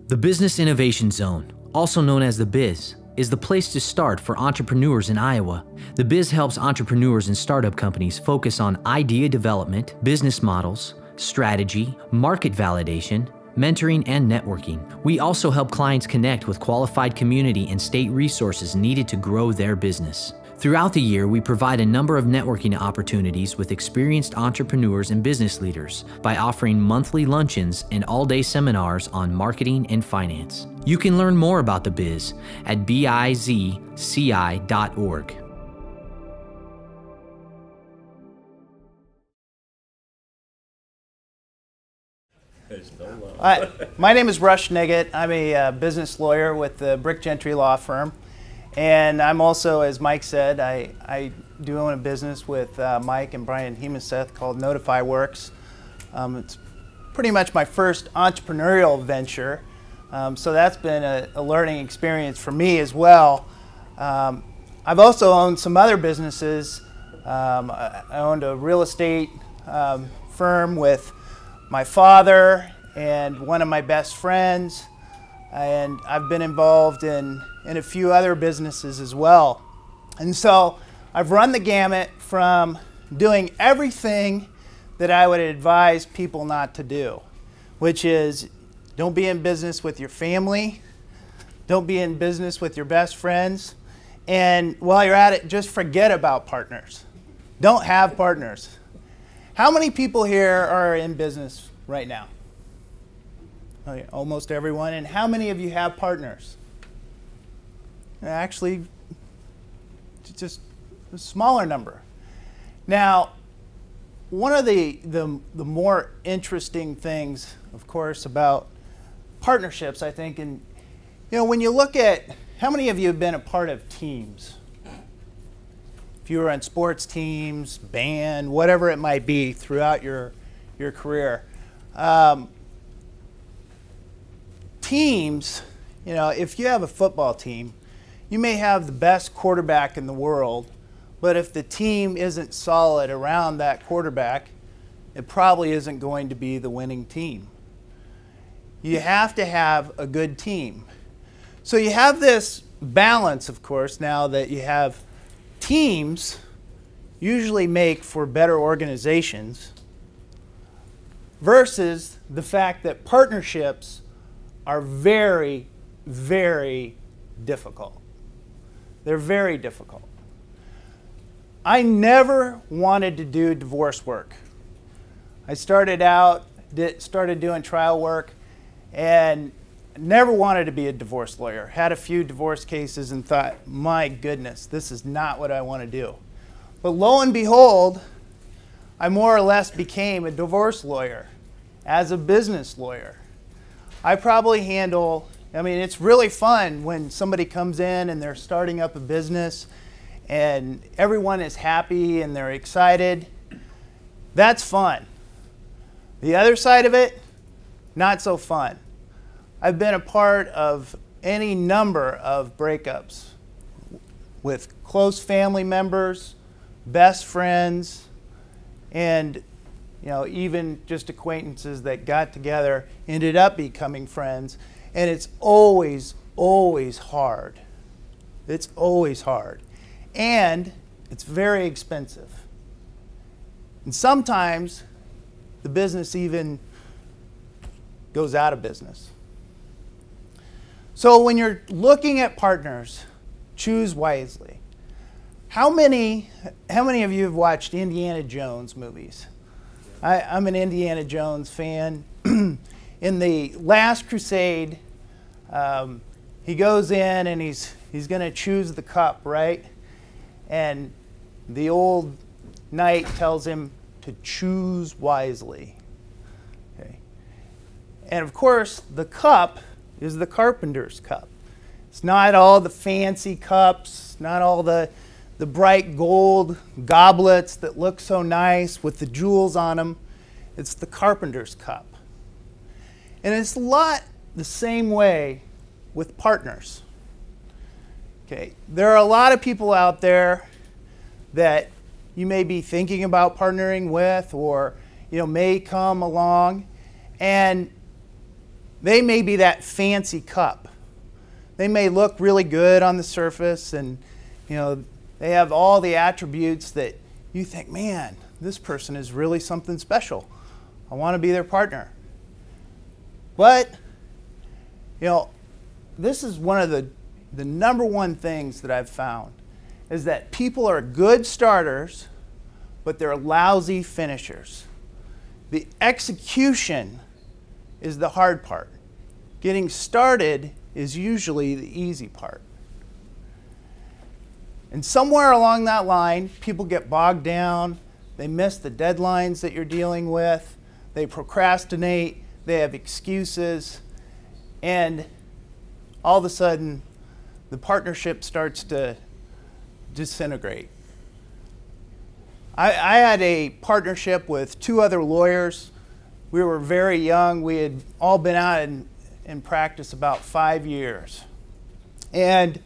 The Business Innovation Zone, also known as the Biz, is the place to start for entrepreneurs in Iowa. The Biz helps entrepreneurs and startup companies focus on idea development, business models, strategy, market validation, mentoring, and networking. We also help clients connect with qualified community and state resources needed to grow their business. Throughout the year, we provide a number of networking opportunities with experienced entrepreneurs and business leaders by offering monthly luncheons and all-day seminars on marketing and finance. You can learn more about the Biz at bizci.org. My name is Rush Nigut. I'm a business lawyer with the Brick Gentry Law Firm. And I'm also, as Mike said, I do own a business with Mike and Brian Hemeseth called Notify Works. It's pretty much my first entrepreneurial venture. So that's been a learning experience for me as well. I've also owned some other businesses. I owned a real estate firm with my father and one of my best friends, and I've been involved in a few other businesses as well. And so I've run the gamut from doing everything that I would advise people not to do, which is don't be in business with your family, don't be in business with your best friends, and while you're at it, just forget about partners. Don't have partners. How many people here are in business right now? Okay, almost everyone. And how many of you have partners? Actually, just a smaller number. Now, one of the more interesting things, of course, about partnerships, I think, and when you look at how many of you have been a part of teams? If you were on sports teams, band, whatever it might be throughout your career. Teams, if you have a football team, you may have the best quarterback in the world, but if the team isn't solid around that quarterback, it probably isn't going to be the winning team. You have to have a good team. So you have this balance, of course, now that you have teams usually make for better organizations versus the fact that partnerships are very, very difficult. They're very difficult. I never wanted to do divorce work. I started doing trial work and never wanted to be a divorce lawyer. Had a few divorce cases and thought, my goodness, this is not what I want to do. But lo and behold, I more or less became a divorce lawyer as a business lawyer. I probably handle, it's really fun when somebody comes in and they're starting up a business and everyone is happy and they're excited. That's fun. The other side of it, not so fun. I've been a part of any number of breakups with close family members, best friends, and even just acquaintances that got together, ended up becoming friends. And it's always, always hard. It's always hard. And it's very expensive. And sometimes the business even goes out of business. So when you're looking at partners, choose wisely. How many of you have watched Indiana Jones movies? I'm an Indiana Jones fan. In the Last Crusade, he goes in and he's going to choose the cup, right? And the old knight tells him to choose wisely. Okay. And of course, the cup is the carpenter's cup. It's not all the fancy cups, not all the bright gold goblets that look so nice with the jewels on them. It's the carpenter's cup. And it's a lot the same way with partners. Okay, there are a lot of people out there that you may be thinking about partnering with, or may come along, and they may be that fancy cup. They may look really good on the surface, and they have all the attributes that you think, man, this person is really something special. I want to be their partner. But this is one of the number one things that I've found, is that people are good starters, but they're lousy finishers. The execution is the hard part. Getting started is usually the easy part. And somewhere along that line, people get bogged down, they miss the deadlines that you're dealing with, they procrastinate, they have excuses, and all of a sudden, the partnership starts to disintegrate. I had a partnership with 2 other lawyers. We were very young. We had all been out in practice about 5 years. And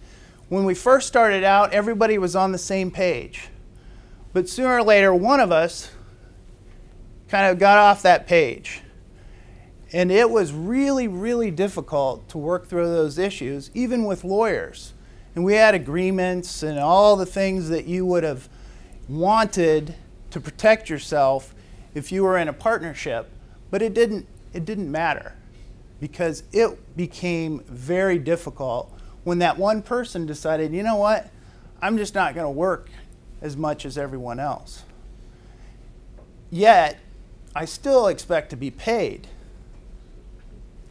when we first started out, everybody was on the same page. But sooner or later, one of us kind of got off that page. And it was really, really difficult to work through those issues, even with lawyers. And we had agreements and all the things that you would have wanted to protect yourself if you were in a partnership, but it didn't matter, because it became very difficult when that one person decided, you know what, I'm just not going to work as much as everyone else. Yet, I still expect to be paid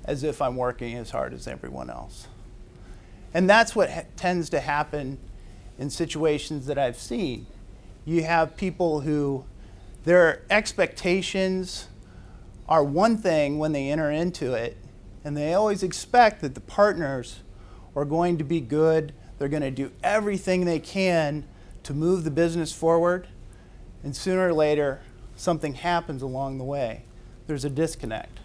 as if I'm working as hard as everyone else. And that's what tends to happen in situations that I've seen. You have people who, their expectations are one thing when they enter into it, and they always expect that the partners are going to be good, they're going to do everything they can to move the business forward, and sooner or later, something happens along the way. There's a disconnect.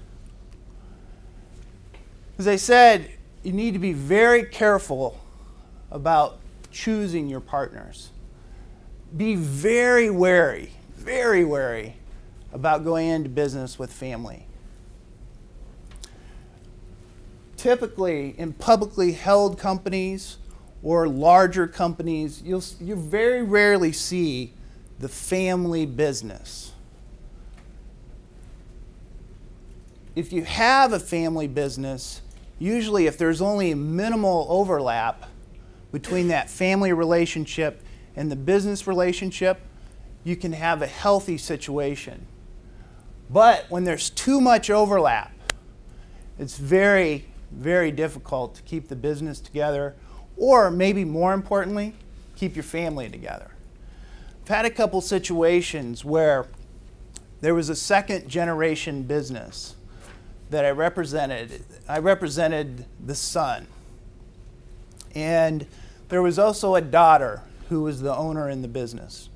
As I said, you need to be very careful about choosing your partners. Be very wary about going into business with family. Typically, in publicly held companies or larger companies, you very rarely see the family business. If you have a family business, usually if there's only minimal overlap between that family relationship and the business relationship, you can have a healthy situation. But when there's too much overlap, it's very, very difficult to keep the business together, or maybe more importantly, keep your family together. I've had a couple situations where there was a second generation business that I represented. I represented the son. And there was also a daughter who was the owner in the business.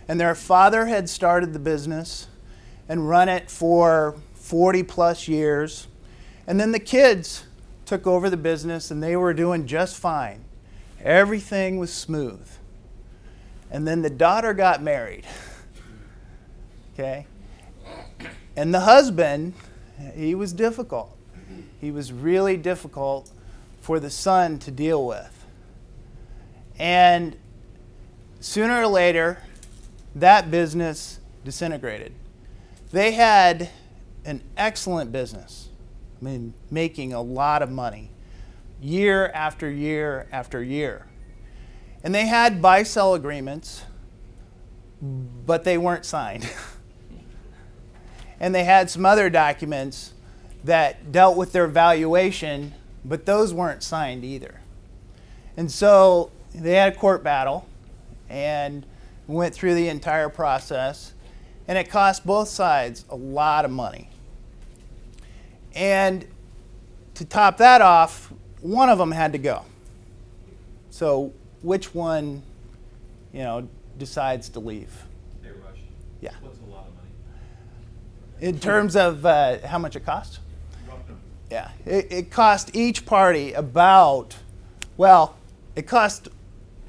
And their father had started the business and run it for 40 plus years. And then the kids took over the business, and they were doing just fine. Everything was smooth. And then the daughter got married. Okay? And the husband, he was difficult. He was really difficult for the son to deal with. And sooner or later, that business disintegrated. They had an excellent business. I mean, making a lot of money, year after year after year. And they had buy-sell agreements, but they weren't signed. And they had some other documents that dealt with their valuation, but those weren't signed either. And so they had a court battle and went through the entire process, and it cost both sides a lot of money. And to top that off, one of them had to go. So which one, decides to leave? They rushed. Yeah. What's a lot of money? In terms of how much it cost? Rough number. Yeah, it cost each party about, well, it cost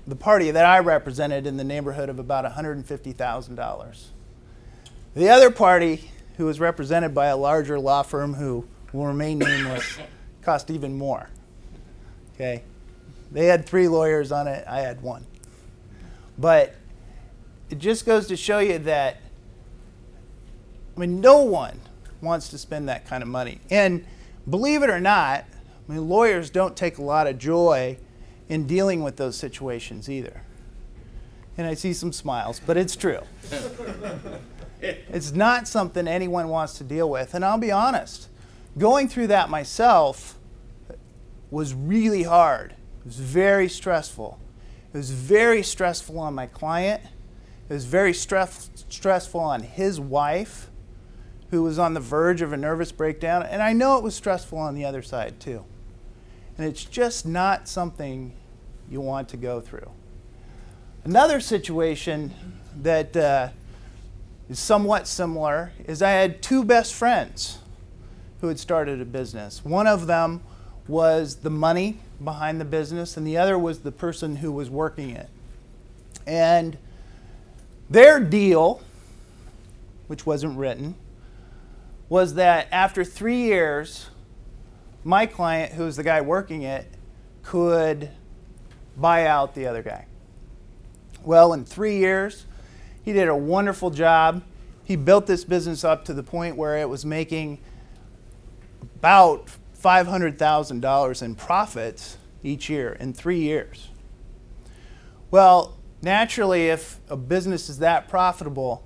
the party that I represented in the neighborhood of about $150,000. The other party, who was represented by a larger law firm who will remain nameless, cost even more. Okay? They had 3 lawyers on it, I had 1. But it just goes to show you that, I mean, no one wants to spend that kind of money. And believe it or not, I mean, lawyers don't take a lot of joy in dealing with those situations either. And I see some smiles, but it's true. It's not something anyone wants to deal with. And I'll be honest, going through that myself was really hard. It was very stressful. It was very stressful on my client. It was very stressful on his wife, who was on the verge of a nervous breakdown. And I know it was stressful on the other side too. And it's just not something you want to go through. Another situation that is somewhat similar is I had 2 best friends who had started a business. One of them was the money behind the business, and the other was the person who was working it. And their deal, which wasn't written, was that after 3 years, my client, who was the guy working it, could buy out the other guy. Well, in 3 years, he did a wonderful job. He built this business up to the point where it was making about $500,000 in profits each year in 3 years. Well, naturally, if a business is that profitable,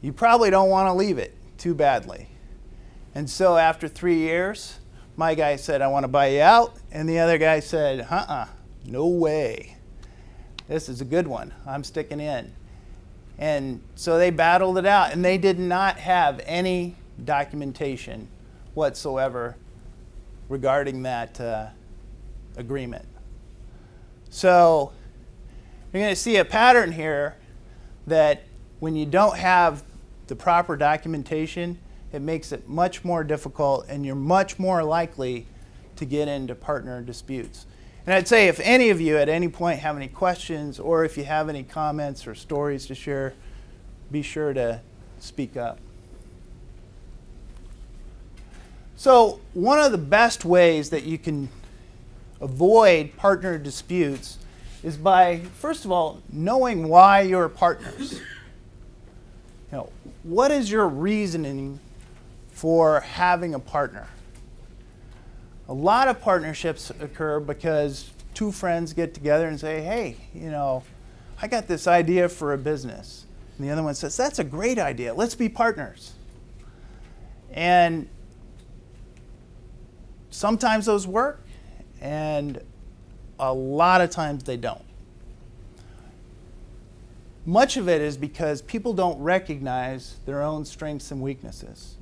you probably don't want to leave it too badly. And so after 3 years, my guy said, I want to buy you out. And the other guy said, no way. This is a good one. I'm sticking in. And so they battled it out, and they did not have any documentation whatsoever regarding that agreement. So you're going to see a pattern here that when you don't have the proper documentation, it makes it much more difficult, and you're much more likely to get into partner disputes. And I'd say if any of you at any point have any questions, or if you have any comments or stories to share, be sure to speak up. So one of the best ways that you can avoid partner disputes is by, first of all, knowing why you're partners. You know, what is your reasoning for having a partner? A lot of partnerships occur because 2 friends get together and say, hey, you know, I got this idea for a business. And the other one says, that's a great idea. Let's be partners. And sometimes those work, and a lot of times they don't. Much of it is because people don't recognize their own strengths and weaknesses,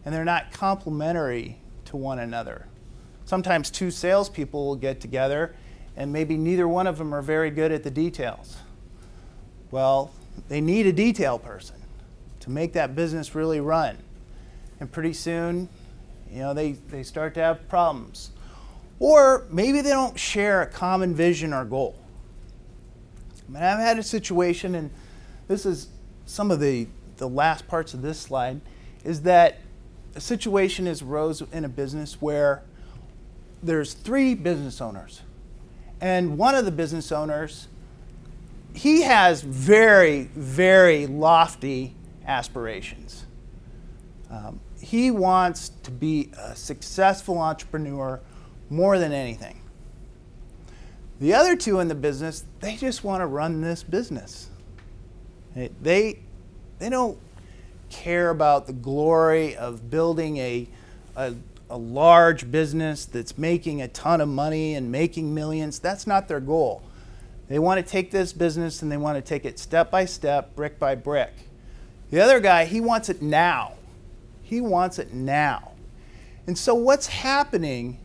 and they're not complementary to one another. Sometimes 2 salespeople will get together, and maybe neither one of them are very good at the details. Well, they need a detail person to make that business really run. And pretty soon, you know, they start to have problems. Or maybe they don't share a common vision or goal. I mean, I've had a situation, and this is some of the last parts of this slide, is that a situation has arose in a business where there's 3 business owners. And one of the business owners, he has very, very lofty aspirations. He wants to be a successful entrepreneur more than anything. The other 2 in the business, they just want to run this business. They don't care about the glory of building a large business that's making a ton of money and making millions. That's not their goal. They want to take this business and they want to take it step by step, brick by brick. The other guy, he wants it now. He wants it now. And so what's happening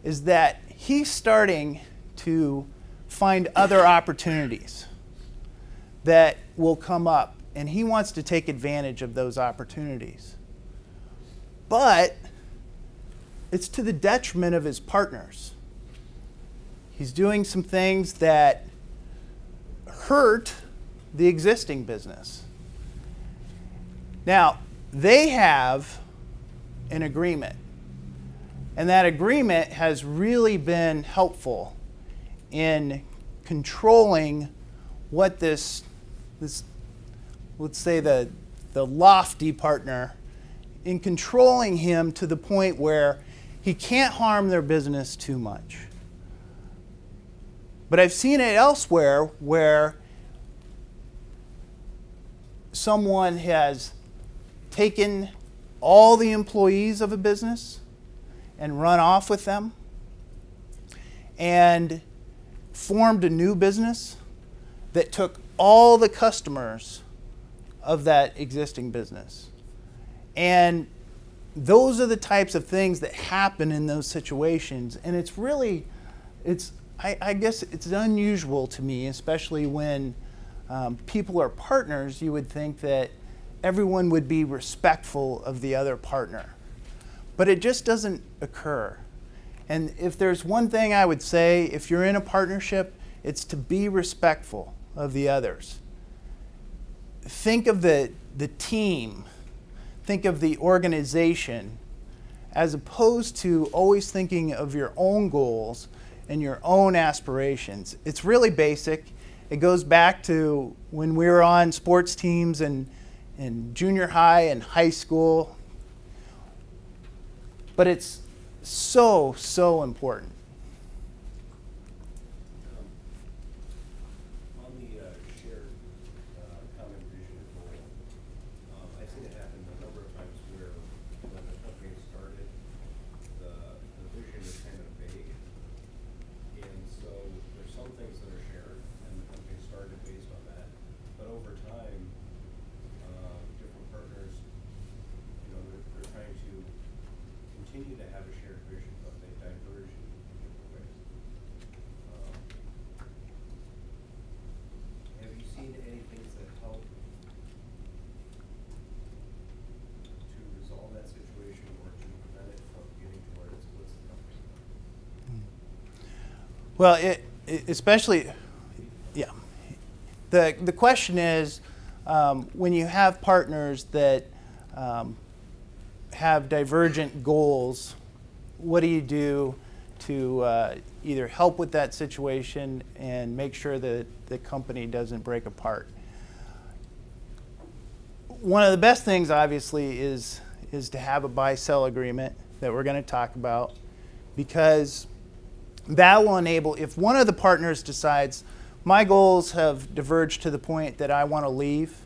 is that he's starting to find other opportunities that will come up, and he wants to take advantage of those opportunities. But it's to the detriment of his partners. He's doing some things that hurt the existing business. Now, they have an agreement And that agreement has really been helpful in controlling what this let's say the lofty partner, in controlling him to the point where he can't harm their business too much. But I've seen it elsewhere where someone has taken all the employees of a business and run off with them and formed a new business that took all the customers of that existing business. And those are the types of things that happen in those situations. And it's really, I guess it's unusual to me, especially when people are partners. You would think that everyone would be respectful of the other partner. But it just doesn't occur. And if there's one thing I would say, if you're in a partnership, it's to be respectful of the others. Think of the team, think of the organization, as opposed to always thinking of your own goals and your own aspirations. It's really basic. It goes back to when we were on sports teams in junior high and high school. But it's so, so important. On the shared common vision and goal, I've seen it happen a number of times where when the company started, the vision is kind of vague. And so there's some things that are shared, and the company started based on that. But over time, different partners, they're trying to continue to have a shared vision, but they diverge in different ways. Have you seen any things that help to resolve that situation or to prevent it from getting to where it splits the company? Well, especially, yeah. The question is, when you have partners that have divergent goals, what do you do to either help with that situation and make sure that the company doesn't break apart? One of the best things, obviously, is to have a buy-sell agreement that we're going to talk about, because that will enable, if one of the partners decides, my goals have diverged to the point that I want to leave,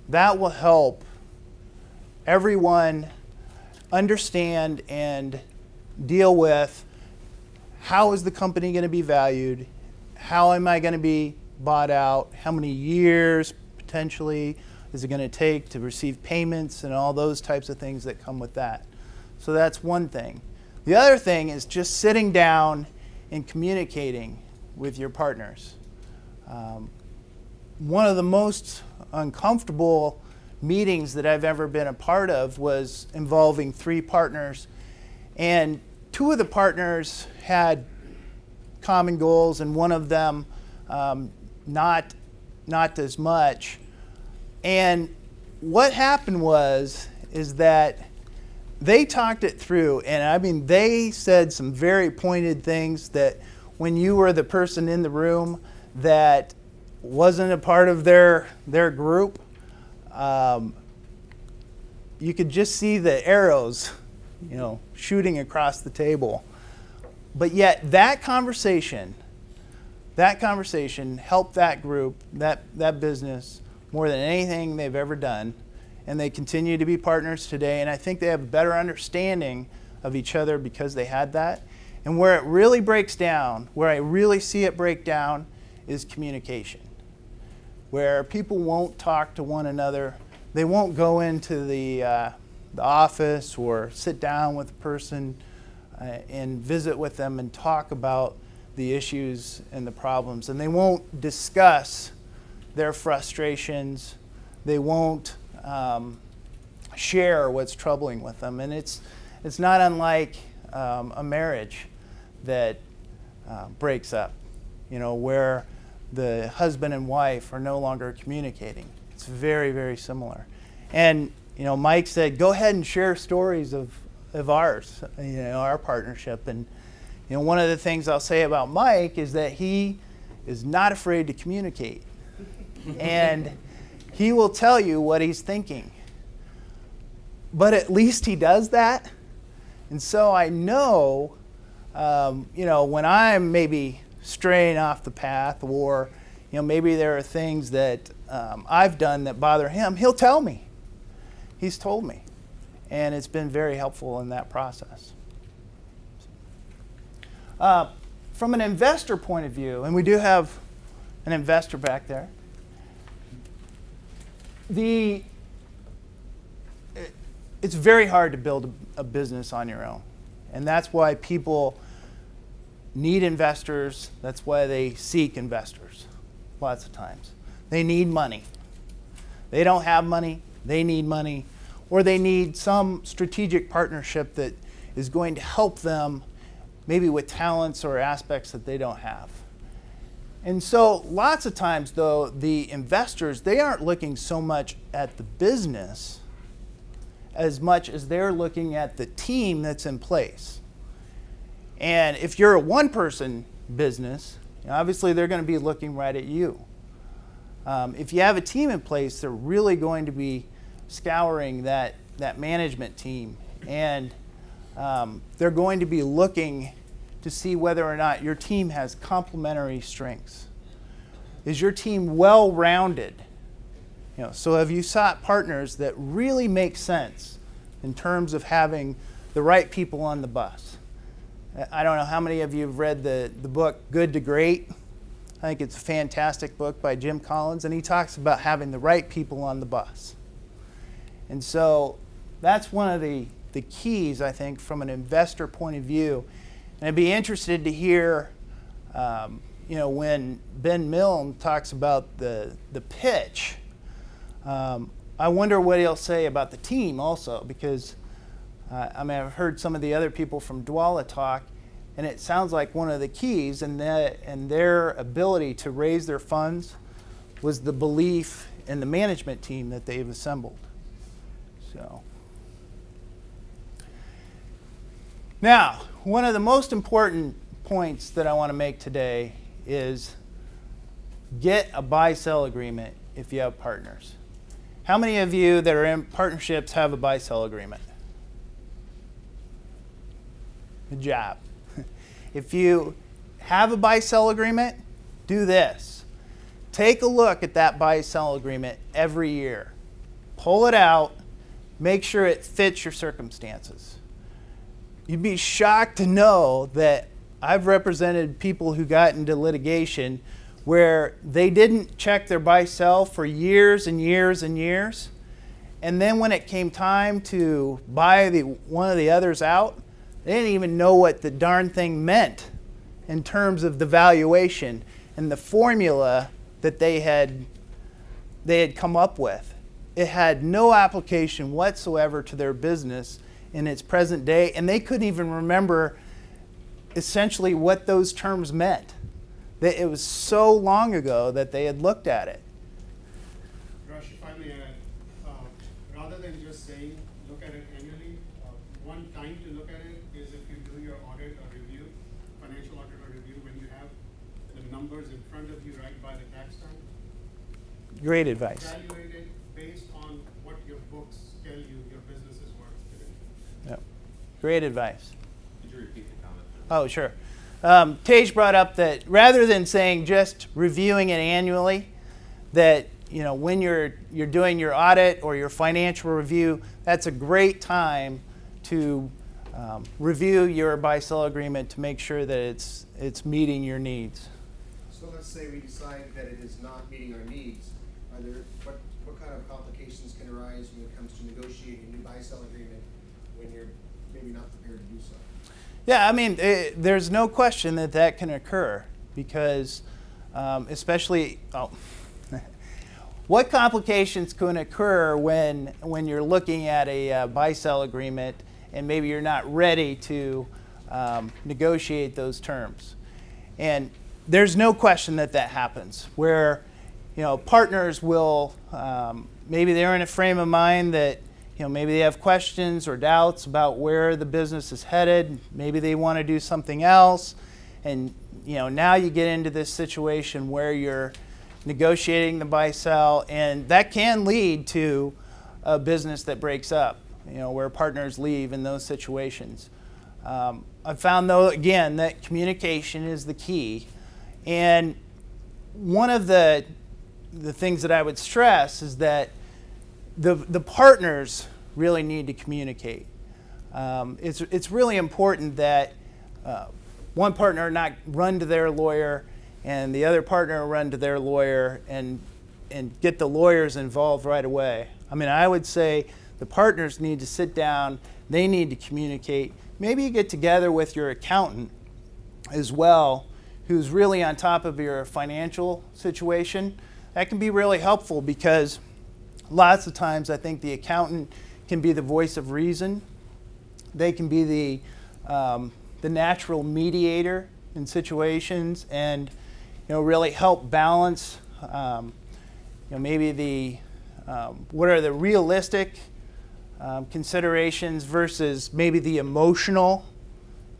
that will help everyone understand and deal with how is the company going to be valued, how am I going to be bought out, how many years potentially is it going to take to receive payments, and all those types of things that come with that. So that's one thing. The other thing is just sitting down and communicating with your partners. One of the most uncomfortable meetings that I've ever been a part of was involving 3 partners, and 2 of the partners had common goals and one of them not as much. And what happened is that they talked it through, and I mean, they said some very pointed things that when you were the person in the room that wasn't a part of their group, you could just see the arrows, shooting across the table. But yet that conversation helped that group, that business, more than anything they've ever done. And they continue to be partners today. And I think they have a better understanding of each other because they had that. And where it really breaks down, where I really see it break down, is communication. Where people won't talk to one another. They won't go into the office or sit down with a person and visit with them and talk about the issues and the problems. And they won't discuss their frustrations. They won't share what's troubling with them. And it's not unlike a marriage that breaks up, where the husband and wife are no longer communicating. It's very, very similar. And Mike said, go ahead and share stories of of ours, our partnership. And one of the things I'll say about Mike is that he is not afraid to communicate. And he will tell you what he's thinking. But at least he does that. And so I know, when I'm maybe straying off the path, or maybe there are things that I've done that bother him, he'll tell me. He's told me. And it's been very helpful in that process. From an investor point of view, and we do have an investor back there, it's very hard to build a business on your own. And that's why people need investors. That's why they seek investors lots of times. They need money. They don't have money. They need money. Or they need some strategic partnership that is going to help them maybe with talents or aspects that they don't have. And so lots of times, though, the investors, they aren't looking so much at the business as much as they're looking at the team that's in place. And if you're a one-person business, obviously they're going to be looking right at you. If you have a team in place, they're really going to be scouring that management team. And they're going to be looking to see whether or not your team has complementary strengths. Is your team well-rounded? So have you sought partners that really make sense in terms of having the right people on the bus? I don't know how many of you have read the book Good to Great. I think it's a fantastic book by Jim Collins, and he talks about having the right people on the bus. And so that's one of the keys, I think, from an investor point of view. And I'd be interested to hear, when Ben Milne talks about the pitch, I wonder what he'll say about the team also, because I've heard some of the other people from Dwala talk, and it sounds like one of the keys and their ability to raise their funds was the belief in the management team that they've assembled. So now, one of the most important points that I want to make today is get a buy-sell agreement if you have partners. How many of you that are in partnerships have a buy-sell agreement? Good job. If you have a buy-sell agreement, do this. Take a look at that buy-sell agreement every year. Pull it out. Make sure it fits your circumstances. You'd be shocked to know that I've represented people who got into litigation where they didn't check their buy-sell for years and years and years. And then when it came time to buy one of the others out, they didn't even know what the darn thing meant in terms of the valuation and the formula that they had come up with. It had no application whatsoever to their business in its present day, and they couldn't even remember essentially what those terms meant. That it was so long ago that they had looked at it. Rush, if I may add, rather than just saying look at it annually, one time to look at it is if you do your audit or review, financial audit or review, when you have the numbers in front of you right by the tax time. Great advice. Evaluate it based on what your books tell you your business is worth today. Yep. Great advice. Could you repeat the comment? Oh, sure. Tej brought up that rather than saying just reviewing it annually, that when you're doing your audit or your financial review, that's a great time to review your buy-sell agreement to make sure that it's meeting your needs. So let's say we decide that it is not meeting our needs. Are there what kind of complications can arise when it comes to negotiating a new buy-sell agreement when you're maybe not prepared to do so? Yeah, I mean, there's no question that can occur because especially, what complications can occur when you're looking at a buy-sell agreement and maybe you're not ready to negotiate those terms? And there's no question that happens where partners will, maybe they're in a frame of mind that maybe they have questions or doubts about where the business is headed. Maybe they want to do something else. And now you get into this situation where you're negotiating the buy-sell, and that can lead to a business that breaks up, where partners leave in those situations. I've found, though, again, that communication is the key. And one of the things that I would stress is that the partners really need to communicate. It's really important that one partner not run to their lawyer and the other partner run to their lawyer and get the lawyers involved right away. I mean, I would say the partners need to sit down, they need to communicate. Maybe you get together with your accountant as well, who's really on top of your financial situation. That can be really helpful because lots of times I think the accountant can be the voice of reason. They can be the natural mediator in situations and really help balance maybe what are the realistic considerations versus maybe the emotional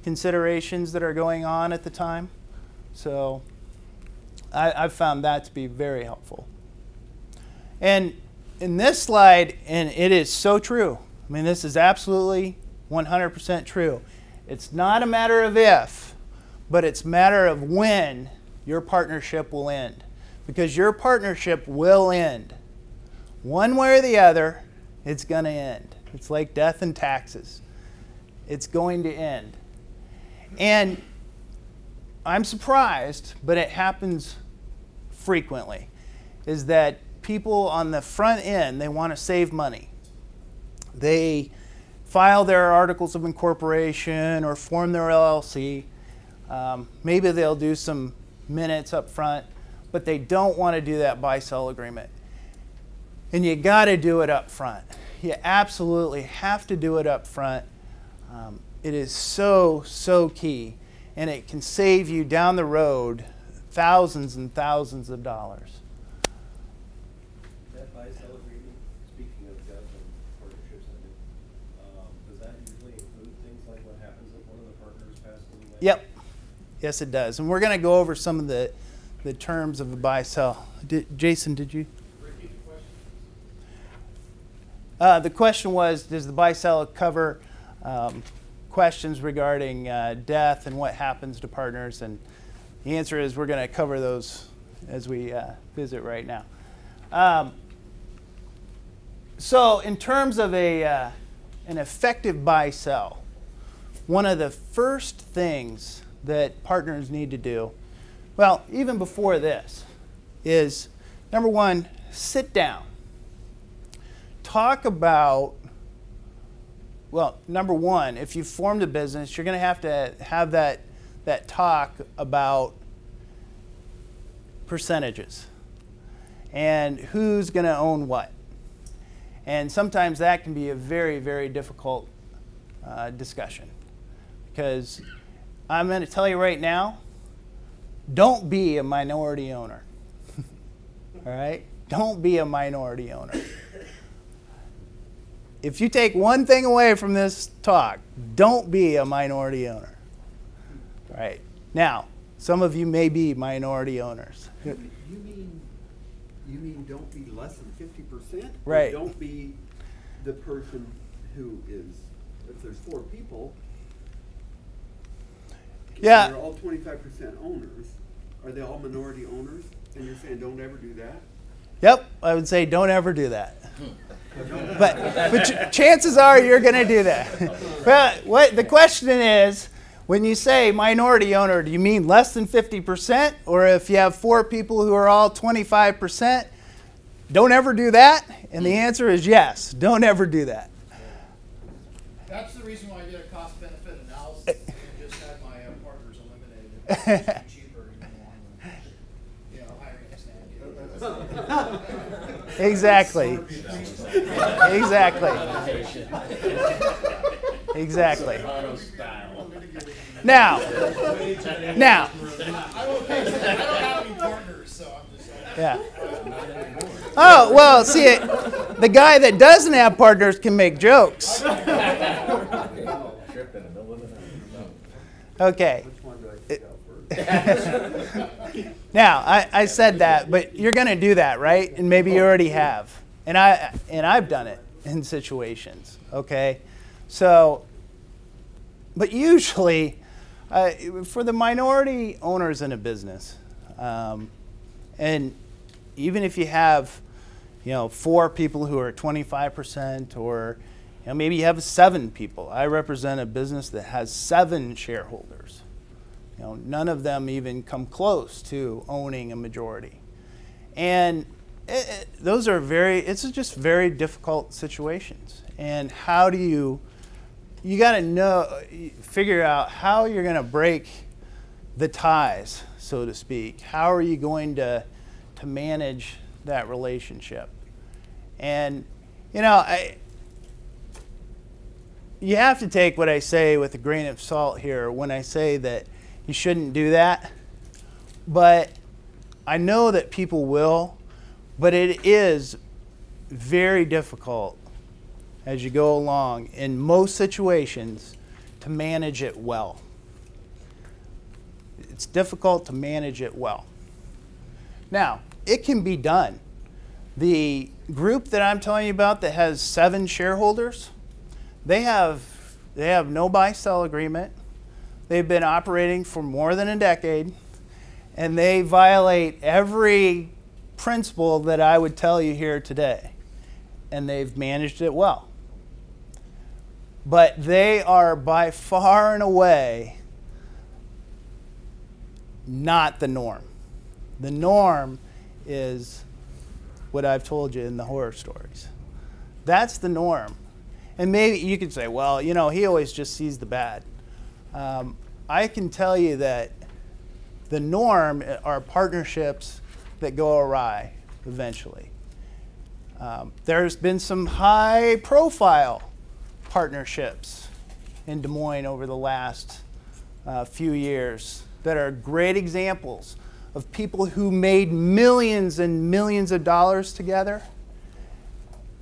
considerations that are going on at the time. So I've found that to be very helpful. And in this slide, and it is so true, I mean, this is absolutely 100% true. It's not a matter of if, but it's a matter of when your partnership will end. Because your partnership will end. One way or the other, it's going to end. It's like death and taxes. It's going to end. And I'm surprised, but it happens frequently, is that people on the front end, they want to save money. They file their articles of incorporation or form their LLC. Maybe they'll do some minutes up front, but they don't want to do that buy-sell agreement. And you got to do it up front. You absolutely have to do it up front. It is so, so key. And it can save you down the road thousands and thousands of dollars. That buy-sell agreement, speaking of death and partnerships, does that usually include things like what happens if one of the partners passes away? Yep. Yes, it does. And we're going to go over some of the terms of the buy-sell. Jason, did you? Repeat the question. The question was, does the buy-sell cover questions regarding death and what happens to partners? And the answer is we're going to cover those as we visit right now. So in terms of an effective buy-sell, one of the first things that partners need to do, well, even before this, is number one, sit down. Talk about, well, number one, if you've formed a business, you're going to have that talk about percentages and who's going to own what. And sometimes that can be a very, very difficult discussion, because I'm going to tell you right now, don't be a minority owner. All right? Don't be a minority owner. If you take one thing away from this talk, don't be a minority owner. All right? Now, some of you may be minority owners. You mean don't be less than 50%? Right. Or don't be the person who is, if there's 4 people, Yeah. they're all 25% owners. Are they all minority owners? And you're saying don't ever do that? Yep, I would say don't ever do that. but chances are you're going to do that. Well, the question is, when you say minority owner, do you mean less than 50%? Or if you have 4 people who are all 25%, don't ever do that? And the answer is yes, don't ever do that. That's the reason why I did a cost-benefit analysis and just had my partners eliminated. It's cheaper in the long run. Hiring a stand. Exactly. Exactly. Now. I don't have any partners, so I'm just saying. Yeah. Oh, well, see, The guy that doesn't have partners can make jokes. Trip in the middle of the night. Okay. Which one do I take out first? Now, I said that, but you're going to do that, right? And maybe you already have. And I've done it in situations, okay? So, but usually, for the minority owners in a business, and even if you have, 4 people who are 25%, or maybe you have 7 people. I represent a business that has 7 shareholders. None of them even come close to owning a majority. And those are it's just very difficult situations. And how do you got to figure out how you're going to break the ties, so to speak. How are you going to manage that relationship? And, you have to take what I say with a grain of salt here when I say that you shouldn't do that. But I know that people will, but it is very difficult as you go along in most situations to manage it well. It's difficult to manage it well. Now, it can be done. The group that I'm telling you about that has 7 shareholders, they have no buy-sell agreement. They've been operating for more than a decade, and they violate every principle that I would tell you here today, and they've managed it well. But they are by far and away not the norm. The norm is what I've told you in the horror stories. That's the norm. And maybe you could say, well, he always just sees the bad. I can tell you that the norm are partnerships that go awry eventually. There's been some high-profile partnerships in Des Moines over the last few years that are great examples of people who made millions and millions of dollars together,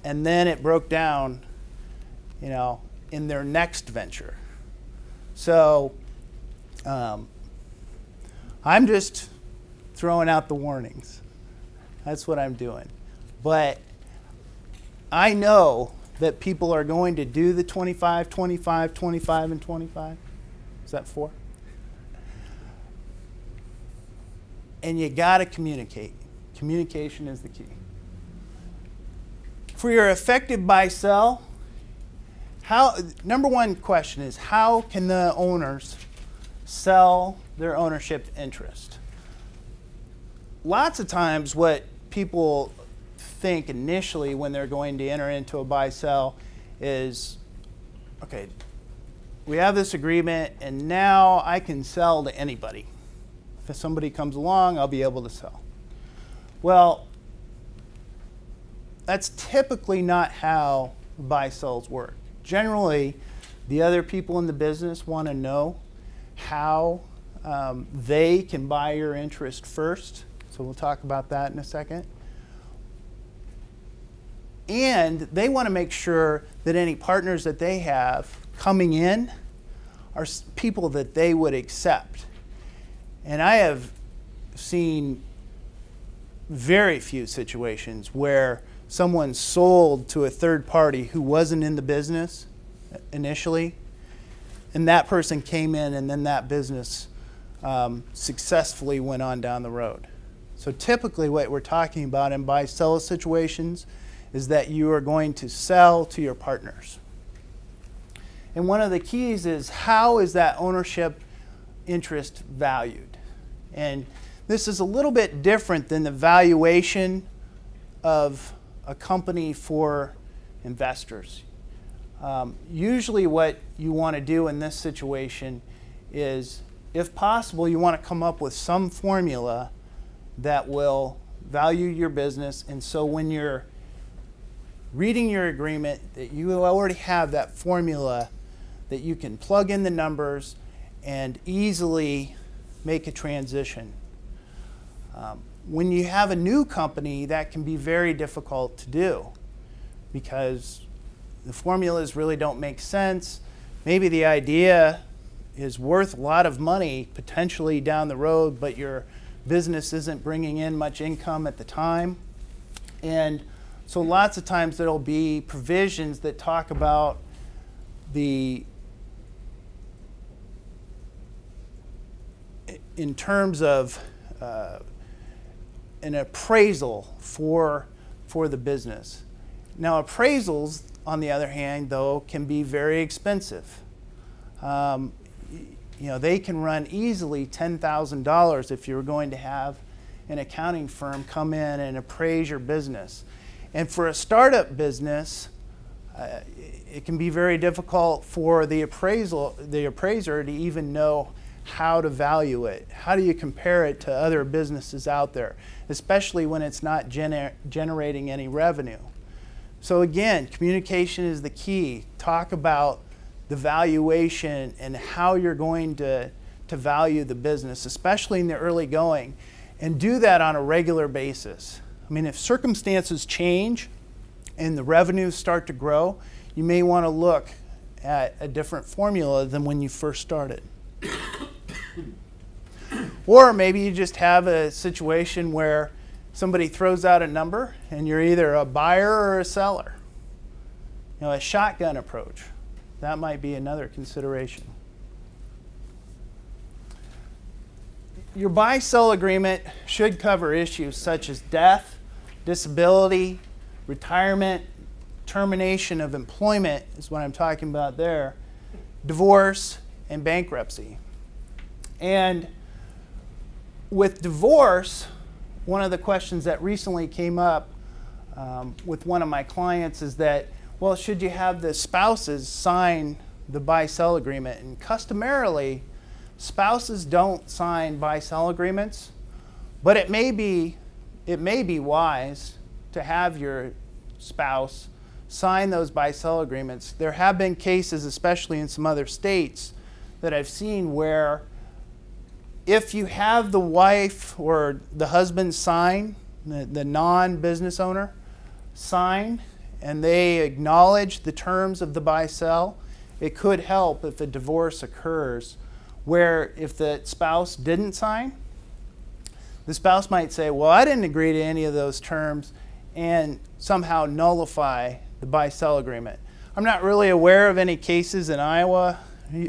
and then it broke down, in their next venture. So I'm just throwing out the warnings. That's what I'm doing. But I know that people are going to do the 25, 25, 25, and 25. Is that 4? And you got to communicate. Communication is the key. For your effective buy-sell, number one question is, how can the owners sell their ownership interest? Lots of times what people think initially when they're going to enter into a buy-sell is, okay, we have this agreement and now I can sell to anybody. If somebody comes along, I'll be able to sell. Well, that's typically not how buy-sells work. Generally, the other people in the business want to know how they can buy your interest first. So we'll talk about that in a second. And they want to make sure that any partners that they have coming in are people that they would accept. And I have seen very few situations where someone sold to a third party who wasn't in the business initially, and that person came in and then that business successfully went on down the road. So typically what we're talking about in buy-sell situations is that you are going to sell to your partners. And one of the keys is, how is that ownership interest valued? And this is a little bit different than the valuation of a company for investors. Usually what you want to do in this situation is, if possible, you want to come up with some formula that will value your business, and so when you're reading your agreement, that you already have that formula that you can plug in the numbers and easily make a transition. When you have a new company, that can be very difficult to do, because the formulas really don't make sense. Maybe the idea is worth a lot of money potentially down the road, but your business isn't bringing in much income at the time. And so lots of times there'll be provisions that talk about in terms of an appraisal for the business. Now appraisals, on the other hand, though, can be very expensive. They can run easily $10,000 if you're going to have an accounting firm come in and appraise your business. And for a startup business, it can be very difficult for the appraiser to even know how to value it. How do you compare it to other businesses out there, especially when it's not generating any revenue? So again, communication is the key. Talk about the valuation and how you're going to value the business, especially in the early going, and do that on a regular basis. I mean, if circumstances change and the revenues start to grow, you may want to look at a different formula than when you first started. Or maybe you just have a situation where somebody throws out a number and you're either a buyer or a seller. A shotgun approach. That might be another consideration. Your buy-sell agreement should cover issues such as death, disability, retirement, termination of employment is what I'm talking about there, divorce, and bankruptcy. And with divorce, one of the questions that recently came up with one of my clients is that, well, should you have the spouses sign the buy-sell agreement? And customarily, spouses don't sign buy-sell agreements, but it may be wise to have your spouse sign those buy-sell agreements. There have been cases, especially in some other states, that I've seen where if you have the wife or the husband sign, the non-business owner sign, and they acknowledge the terms of the buy-sell, it could help if a divorce occurs, where if the spouse didn't sign, the spouse might say, well, I didn't agree to any of those terms, and somehow nullify the buy-sell agreement. I'm not really aware of any cases in Iowa.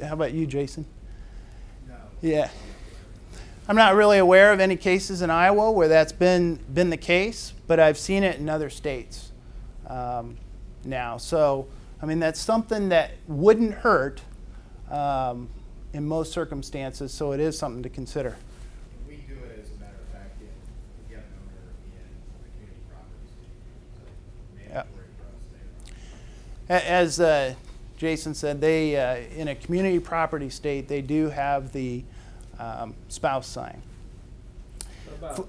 How about you, Jason? No. Yeah. I'm not really aware of any cases in Iowa where that's been the case, but I've seen it in other states now. So, I mean, that's something that wouldn't hurt in most circumstances, so it is something to consider. We do it, as a matter of fact, if we get an owner in the community property state. So mandatory for us there. As Jason said, they in a community property state, they do have the spouse sign. What about,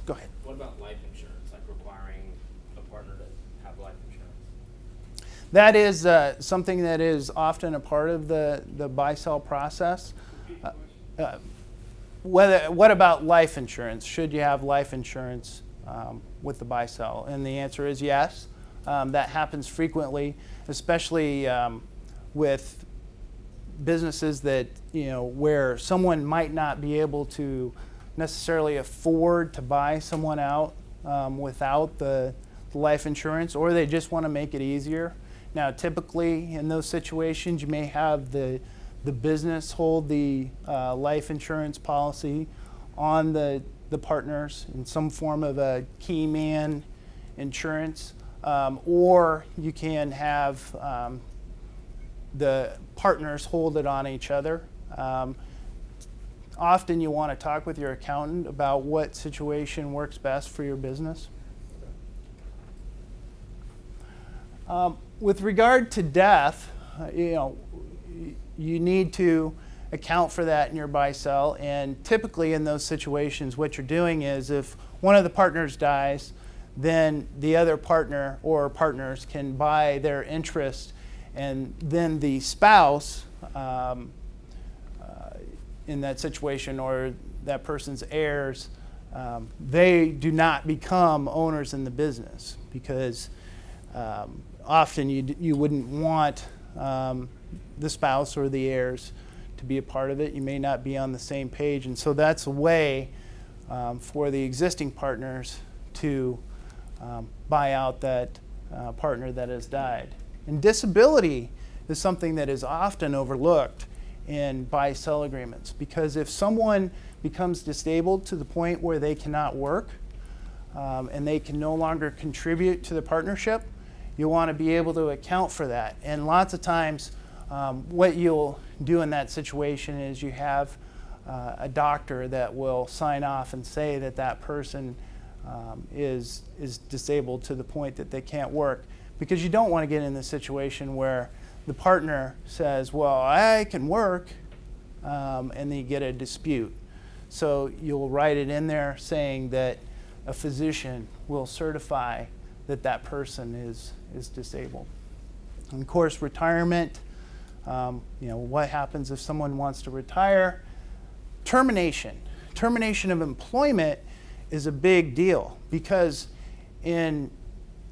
Go ahead. What about life insurance, like requiring a partner to have life insurance? That is something that is often a part of the buy-sell process. What about life insurance? Should you have life insurance with the buy-sell? And the answer is yes. That happens frequently, especially with businesses that, where someone might not be able to necessarily afford to buy someone out without the life insurance, or they just want to make it easier. Now, typically in those situations, you may have the business hold the life insurance policy on the partners in some form of a key man insurance, or you can have the partners hold it on each other. Often you want to talk with your accountant about what situation works best for your business. With regard to death, you need to account for that in your buy-sell, and typically in those situations what you're doing is if one of the partners dies, then the other partner or partners can buy their interest, and then the spouse in that situation, or that person's heirs, they do not become owners in the business, because Often you wouldn't want the spouse or the heirs to be a part of it. You may not be on the same page, and so that's a way for the existing partners to buy out that partner that has died. And disability is something that is often overlooked in buy-sell agreements, because if someone becomes disabled to the point where they cannot work and they can no longer contribute to the partnership, you want to be able to account for that. And lots of times what you'll do in that situation is you have a doctor that will sign off and say that that person is disabled to the point that they can't work, because you don't want to get in the situation where the partner says, well, I can work, and then you get a dispute. So you'll write it in there saying that a physician will certify that that person is disabled. And of course, retirement, what happens if someone wants to retire? Termination of employment is a big deal, because in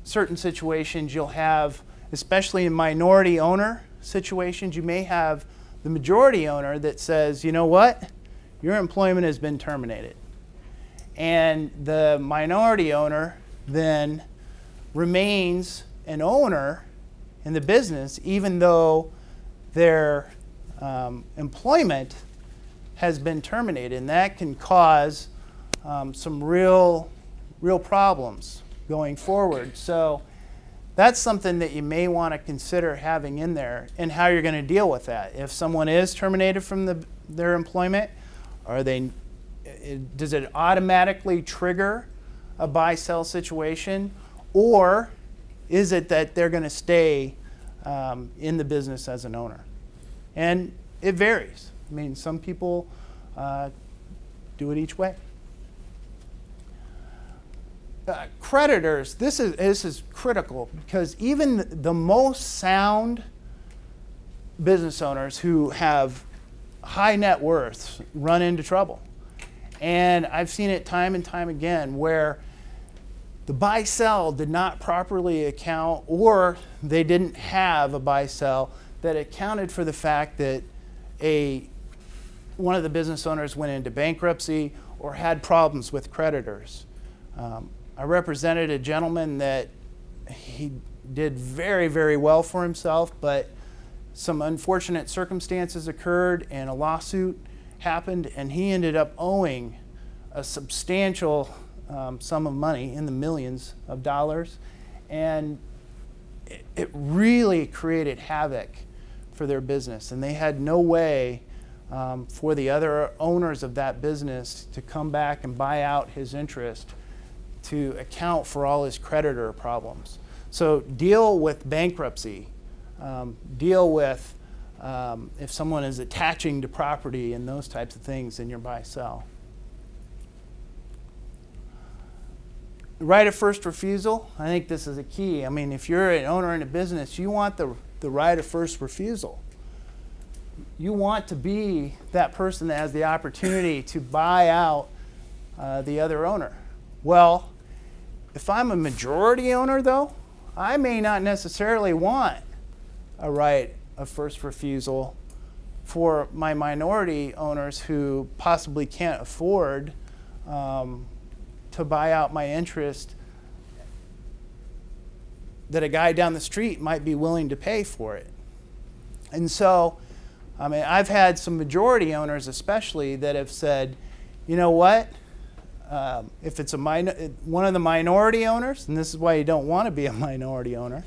certain situations you'll have, especially in minority owner situations, you may have the majority owner that says, you know what, your employment has been terminated. And the minority owner then remains an owner in the business even though their employment has been terminated. And that can cause some real problems going forward. So that's something that you may want to consider having in there, and how you're going to deal with that. If someone is terminated from their employment, does it automatically trigger a buy-sell situation, or is it that they're going to stay in the business as an owner? And it varies. I mean, some people do it each way. Creditors, this is critical, because even the most sound business owners who have high net worths run into trouble. And I've seen it time and time again where the buy-sell did not properly account, or they didn't have a buy-sell that accounted for the fact that one of the business owners went into bankruptcy or had problems with creditors. I represented a gentleman that he did very, very well for himself, but some unfortunate circumstances occurred and a lawsuit happened, and he ended up owing a substantial sum of money in the millions of dollars, and it really created havoc for their business, and they had no way for the other owners of that business to come back and buy out his interest to account for all his creditor problems. So deal with bankruptcy, deal with if someone is attaching to property and those types of things in your buy-sell. Right of first refusal, I think this is a key. I mean, if you're an owner in a business, you want the right of first refusal. You want to be that person that has the opportunity to buy out the other owner. Well, if I'm a majority owner, though, I may not necessarily want a right of first refusal for my minority owners who possibly can't afford to buy out my interest that a guy down the street might be willing to pay for it. And so, I mean, I've had some majority owners especially that have said, you know what, if it's one of the minority owners, and this is why you don't want to be a minority owner,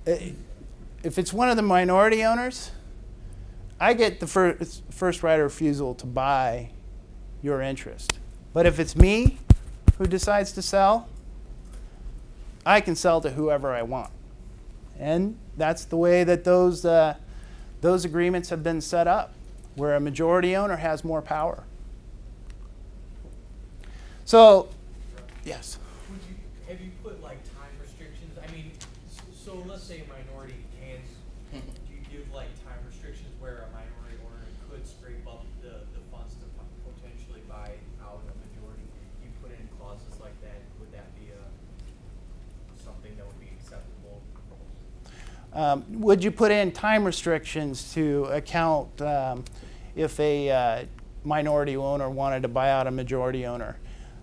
if it's one of the minority owners, I get the first right of refusal to buy your interest. But if it's me who decides to sell, I can sell to whoever I want. And that's the way that those agreements have been set up, where a majority owner has more power. So, yes? Have you put like time restrictions? I mean, so let's say a minority can, do you give like time restrictions where a minority owner could scrape up the funds to potentially buy out a majority? You put in clauses like that, would that be something that would be acceptable? Would you put in time restrictions to account if a minority owner wanted to buy out a majority owner?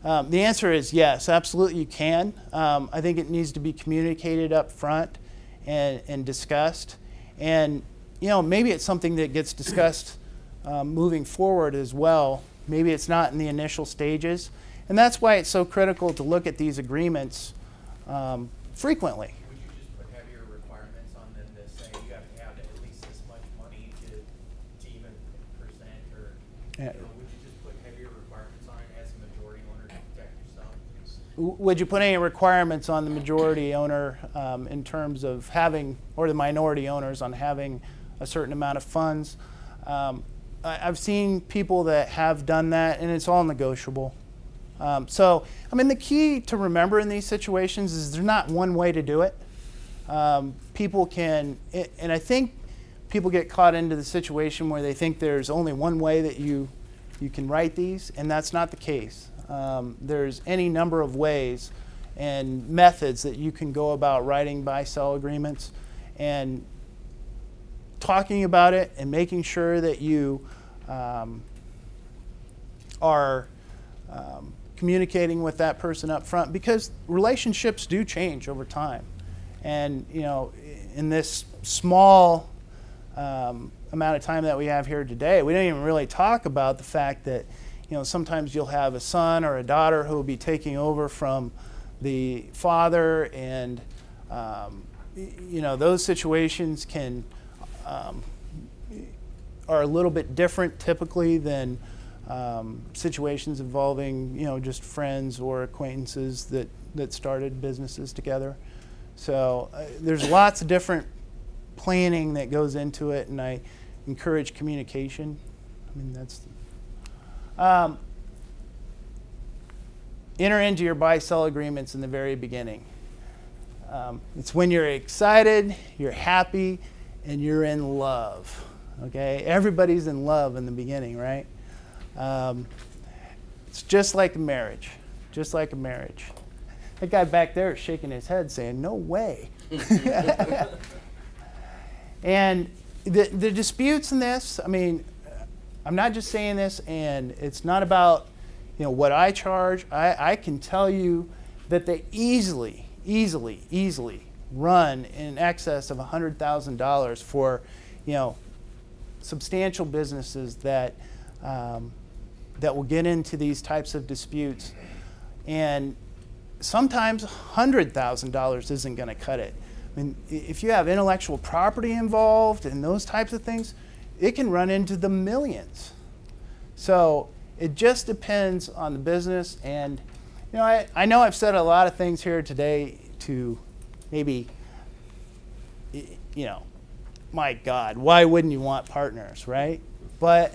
The answer is yes, absolutely you can. I think it needs to be communicated up front and discussed. And maybe it's something that gets discussed moving forward as well. Maybe it's not in the initial stages. And that's why it's so critical to look at these agreements frequently. Would you just put heavier requirements on them to say you have to have at least this much money to even present, or would you just put heavier requirements on it as a majority owner to protect yourself? Would you put any requirements on the majority owner in terms of having, or the minority owners on having a certain amount of funds? I've seen people that have done that, and it's all negotiable. So, I mean, the key to remember in these situations is there's not one way to do it. People can, and I think people get caught into the situation where they think there's only one way that you can write these, and that's not the case. There's any number of ways and methods that you can go about writing buy-sell agreements, and talking about it and making sure that you are communicating with that person up front, because relationships do change over time. And in this small amount of time that we have here today, we don't even really talk about the fact that sometimes you'll have a son or a daughter who will be taking over from the father, and those situations can are a little bit different typically than situations involving just friends or acquaintances that started businesses together. So there's lots of different planning that goes into it, and I encourage communication. I mean, that's enter into your buy-sell agreements in the very beginning. It's when you're excited, you're happy, and you're in love. Okay, everybody's in love in the beginning, right? It's just like a marriage, just like a marriage. That guy back there is shaking his head saying, no way. And the disputes in this, I mean, I'm not just saying this, and it's not about what I charge. I can tell you that they easily run in excess of $100,000 for substantial businesses that will get into these types of disputes. And sometimes $100,000 isn't going to cut it. I mean, if you have intellectual property involved and those types of things, it can run into the millions. So it just depends on the business. And I know I've said a lot of things here today to maybe, my God, why wouldn't you want partners, right? But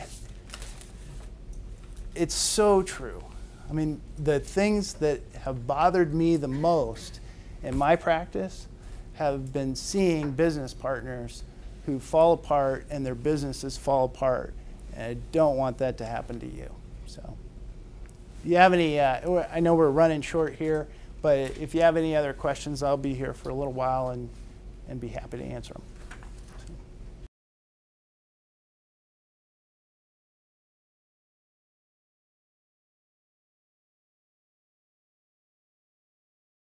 it's so true. I mean, the things that have bothered me the most in my practice have been seeing business partners who fall apart and their businesses fall apart. And I don't want that to happen to you. So if you have any, I know we're running short here, but if you have any other questions, I'll be here for a little while and be happy to answer them.